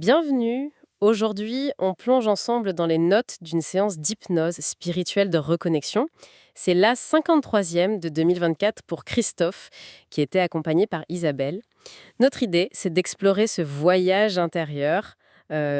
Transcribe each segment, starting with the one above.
Bienvenue. Aujourd'hui, on plonge ensemble dans les notes d'une séance d'hypnose spirituelle de reconnexion. C'est la 53e de 2024 pour Christophe, qui était accompagné par Isabelle. Notre idée, c'est d'explorer ce voyage intérieur,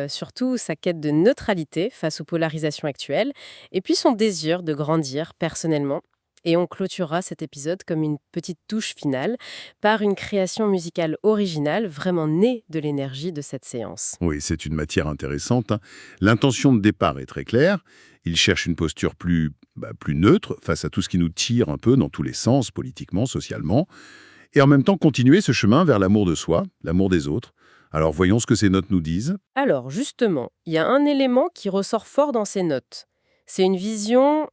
surtout sa quête de neutralité face aux polarisations actuelles, et puis son désir de grandir personnellement. Et on clôturera cet épisode comme une petite touche finale par une création musicale originale vraiment née de l'énergie de cette séance. Oui, c'est une matière intéressante, hein. L'intention de départ est très claire. Il cherche une posture plus neutre face à tout ce qui nous tire un peu dans tous les sens, politiquement, socialement, et en même temps continuer ce chemin vers l'amour de soi, l'amour des autres. Alors voyons ce que ces notes nous disent. Alors justement, il y a un élément qui ressort fort dans ces notes. C'est une vision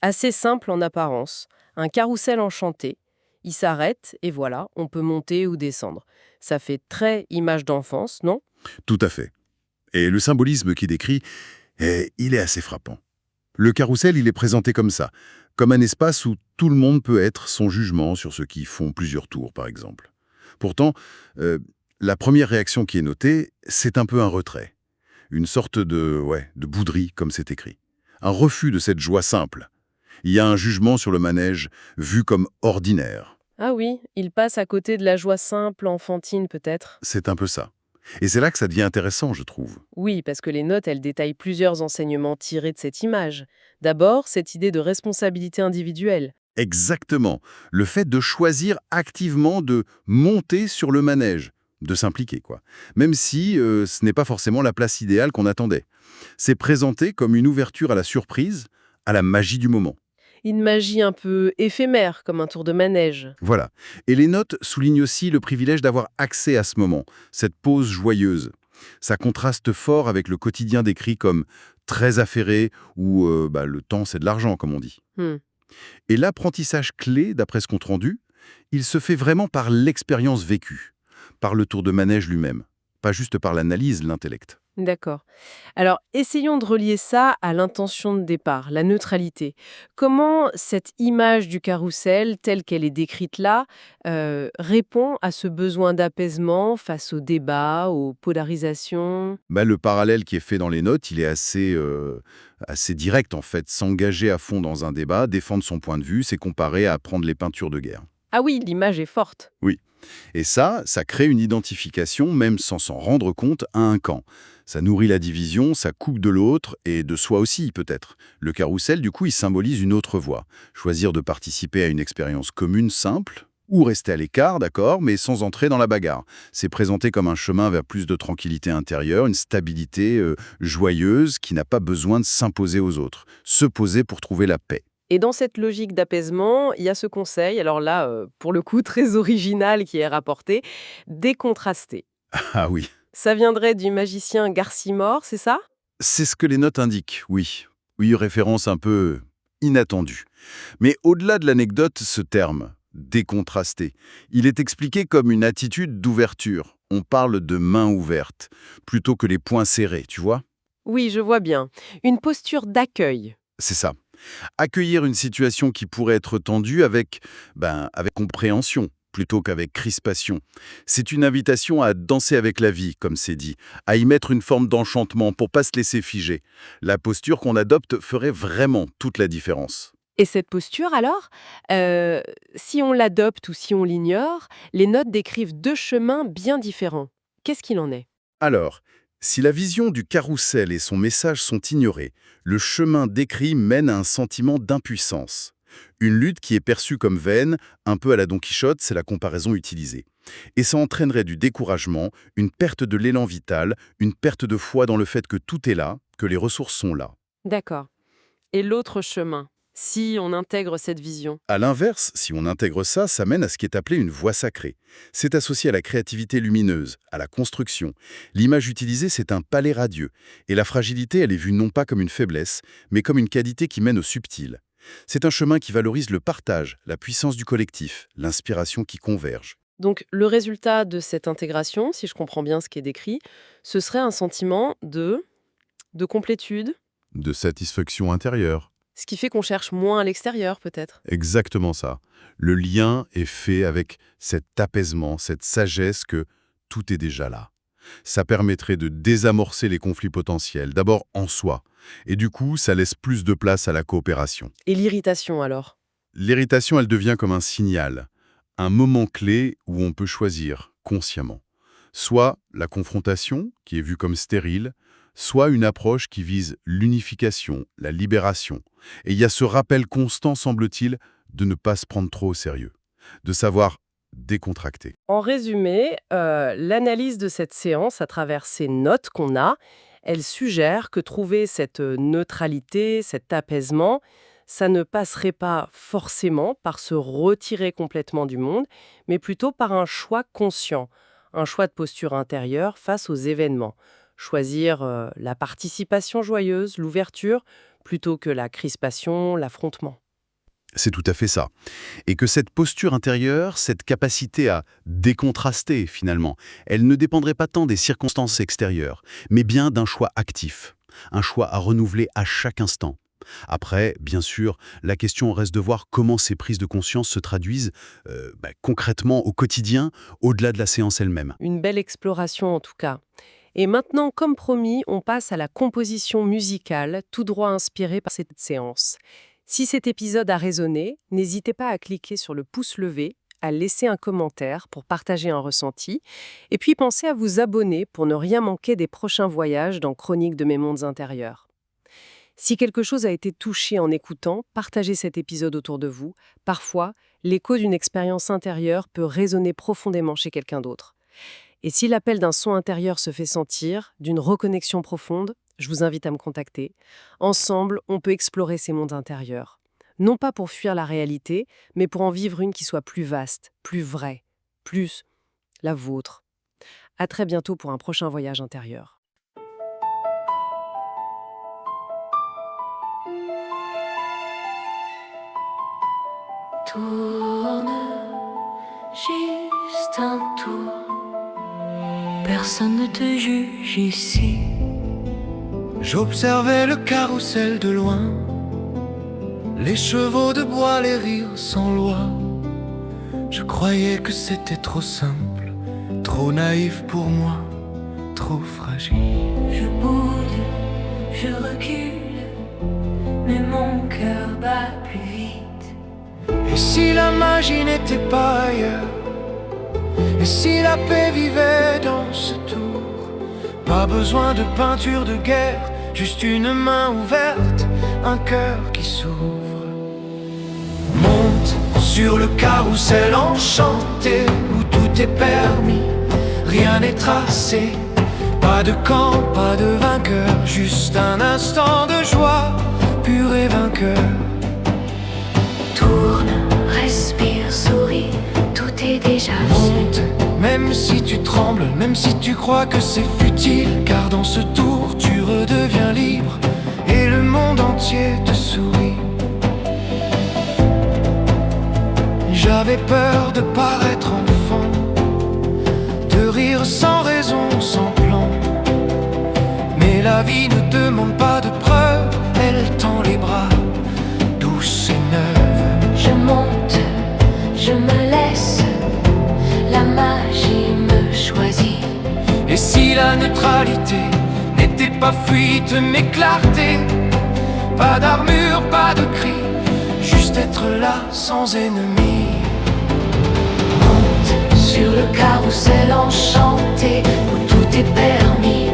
assez simple en apparence, un carrousel enchanté. Il s'arrête et voilà, on peut monter ou descendre. Ça fait très image d'enfance, non? Tout à fait. Et le symbolisme qu'il décrit, il est assez frappant. Le carrousel, il est présenté comme ça, comme un espace où tout le monde peut être son jugement sur ceux qui font plusieurs tours, par exemple. Pourtant, euh, la première réaction qui est notée, c'est un peu un retrait. Une sorte de bouderie, comme c'est écrit. Un refus de cette joie simple. Il y a un jugement sur le manège, vu comme ordinaire. Ah oui, il passe à côté de la joie simple, enfantine peut-être. C'est un peu ça. Et c'est là que ça devient intéressant, je trouve. Oui, parce que les notes, elles détaillent plusieurs enseignements tirés de cette image. D'abord, cette idée de responsabilité individuelle. Exactement. Le fait de choisir activement de monter sur le manège, de s'impliquer, quoi. Même si ce n'est pas forcément la place idéale qu'on attendait. C'est présenté comme une ouverture à la surprise, à la magie du moment. Une magie un peu éphémère, comme un tour de manège. Voilà. Et les notes soulignent aussi le privilège d'avoir accès à ce moment, cette pause joyeuse. Ça contraste fort avec le quotidien décrit comme très affairé ou le temps c'est de l'argent, comme on dit. Hmm. Et l'apprentissage clé, d'après ce compte rendu, il se fait vraiment par l'expérience vécue, par le tour de manège lui-même, pas juste par l'analyse, l'intellect. D'accord. Alors, essayons de relier ça à l'intention de départ, la neutralité. Comment cette image du carrousel, telle qu'elle est décrite là, répond à ce besoin d'apaisement face aux débats, aux polarisations? Le parallèle qui est fait dans les notes, il est assez direct en fait. S'engager à fond dans un débat, défendre son point de vue, c'est comparé à prendre les peintures de guerre. Ah oui, l'image est forte. Oui. Et ça crée une identification, même sans s'en rendre compte, à un camp. Ça nourrit la division, ça coupe de l'autre, et de soi aussi, peut-être. Le carrousel, du coup, il symbolise une autre voie. Choisir de participer à une expérience commune simple, ou rester à l'écart, d'accord, mais sans entrer dans la bagarre. C'est présenté comme un chemin vers plus de tranquillité intérieure, une stabilité joyeuse qui n'a pas besoin de s'imposer aux autres. Se poser pour trouver la paix. Et dans cette logique d'apaisement, il y a ce conseil, alors là, pour le coup, très original qui est rapporté, décontraster. Ah oui. Ça viendrait du magicien Garcimore, c'est ça? C'est ce que les notes indiquent, oui. Oui, référence un peu inattendue. Mais au-delà de l'anecdote, ce terme, décontrasté, il est expliqué comme une attitude d'ouverture. On parle de main ouverte, plutôt que les poings serrés, tu vois? Oui, je vois bien. Une posture d'accueil. C'est ça. Accueillir une situation qui pourrait être tendue avec compréhension, plutôt qu'avec crispation. C'est une invitation à danser avec la vie, comme c'est dit, à y mettre une forme d'enchantement pour pas se laisser figer. La posture qu'on adopte ferait vraiment toute la différence. Et cette posture, alors, si on l'adopte ou si on l'ignore, les notes décrivent deux chemins bien différents. Qu'est-ce qu'il en est? Alors, si la vision du carrousel et son message sont ignorés, le chemin décrit mène à un sentiment d'impuissance. Une lutte qui est perçue comme vaine, un peu à la Don Quichotte, c'est la comparaison utilisée. Et ça entraînerait du découragement, une perte de l'élan vital, une perte de foi dans le fait que tout est là, que les ressources sont là. D'accord. Et l'autre chemin, si on intègre cette vision? À l'inverse, si on intègre ça, ça mène à ce qui est appelé une voie sacrée. C'est associé à la créativité lumineuse, à la construction. L'image utilisée, c'est un palais radieux. Et la fragilité, elle est vue non pas comme une faiblesse, mais comme une qualité qui mène au subtil. C'est un chemin qui valorise le partage, la puissance du collectif, l'inspiration qui converge. Donc, le résultat de cette intégration, si je comprends bien ce qui est décrit, ce serait un sentiment de complétude, De satisfaction intérieure. ce qui fait qu'on cherche moins à l'extérieur, peut-être. Exactement ça. Le lien est fait avec cet apaisement, cette sagesse que tout est déjà là. Ça permettrait de désamorcer les conflits potentiels, d'abord en soi. Et du coup, ça laisse plus de place à la coopération. Et l'irritation alors? L'irritation, elle devient comme un signal, un moment clé où on peut choisir, consciemment. Soit la confrontation, qui est vue comme stérile, soit une approche qui vise l'unification, la libération. Et il y a ce rappel constant, semble-t-il, de ne pas se prendre trop au sérieux, de savoir décontracter. En résumé, l'analyse de cette séance à travers ces notes qu'on a, elle suggère que trouver cette neutralité, cet apaisement, ça ne passerait pas forcément par se retirer complètement du monde, mais plutôt par un choix conscient, un choix de posture intérieure face aux événements. Choisir la participation joyeuse, l'ouverture, plutôt que la crispation, l'affrontement. C'est tout à fait ça. Et que cette posture intérieure, cette capacité à décontraster finalement, elle ne dépendrait pas tant des circonstances extérieures, mais bien d'un choix actif, un choix à renouveler à chaque instant. Après, bien sûr, la question reste de voir comment ces prises de conscience se traduisent concrètement au quotidien, au-delà de la séance elle-même. Une belle exploration en tout cas. Et maintenant, comme promis, on passe à la composition musicale, tout droit inspirée par cette séance. Si cet épisode a résonné, n'hésitez pas à cliquer sur le pouce levé, à laisser un commentaire pour partager un ressenti, et puis pensez à vous abonner pour ne rien manquer des prochains voyages dans Chroniques de mes mondes intérieurs. Si quelque chose a été touché en écoutant, partagez cet épisode autour de vous. Parfois, l'écho d'une expérience intérieure peut résonner profondément chez quelqu'un d'autre. Et si l'appel d'un son intérieur se fait sentir, d'une reconnexion profonde, je vous invite à me contacter. Ensemble, on peut explorer ces mondes intérieurs. Non pas pour fuir la réalité, mais pour en vivre une qui soit plus vaste, plus vraie, plus la vôtre. À très bientôt pour un prochain voyage intérieur. Tourne juste un tour. Personne ne te juge ici. J'observais le carrousel de loin, les chevaux de bois, les rires sans loi. Je croyais que c'était trop simple, trop naïf pour moi, trop fragile. Je boude, je recule, mais mon cœur bat plus vite. Et si la magie n'était pas ailleurs, et si la paix vivait dans ce tour? Pas besoin de peinture de guerre, juste une main ouverte, un cœur qui s'ouvre. Monte sur le carrousel enchanté où tout est permis, rien n'est tracé. Pas de camp, pas de vainqueur, juste un instant de joie, pur et vainqueur. Tourne, respire, souris, tout est déjà Monte, même si tu trembles, même si tu crois que c'est futile, car dans ce tour tu redeviens libre et le monde entier te sourit. J'avais peur de paraître enfant, de rire sans raison, sans plan. Mais la vie ne demande pas de preuves, elle tend les bras, douce et neuve. Je monte, je me laisse, la magie me choisit. Et si la neutralité n'était pas fuite mais clarté, pas d'armure, pas de cri, juste être là sans ennemi. Monte sur le carrousel enchanté où tout est permis,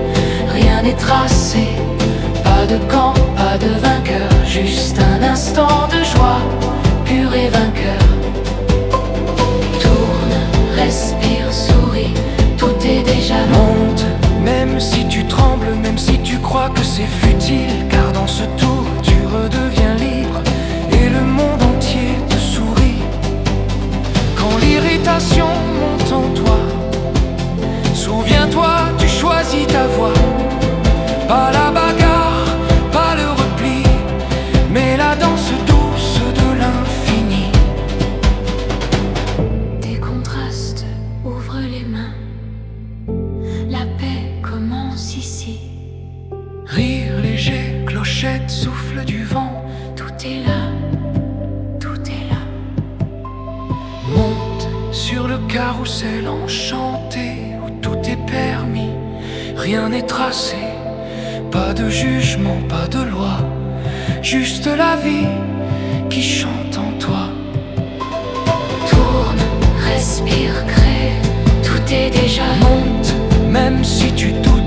rien n'est tracé. Pas de camp, pas de vainqueur, juste un instant de joie, pur et vainqueur. Tourne, respire, souris, tout est déjà Monte, même si tu trembles, même si tu crois que c'est futile, car dans ce tour tu redeviens libre et le monde entier te sourit. Quand l'irritation monte en toi, souviens-toi, tu choisis ta voie. Pas la bagarre, pas le repli, mais la danse douce de l'infini. Des contrastes, ouvre les mains. La paix commence ici. Rire léger, clochette, souffle du vent. Tout est là, tout est là. Monte sur le carrousel enchanté où tout est permis, rien n'est tracé. Pas de jugement, pas de loi, juste la vie qui chante en toi. Tourne, respire, crée, tout est déjà Monte, même si tu doutes.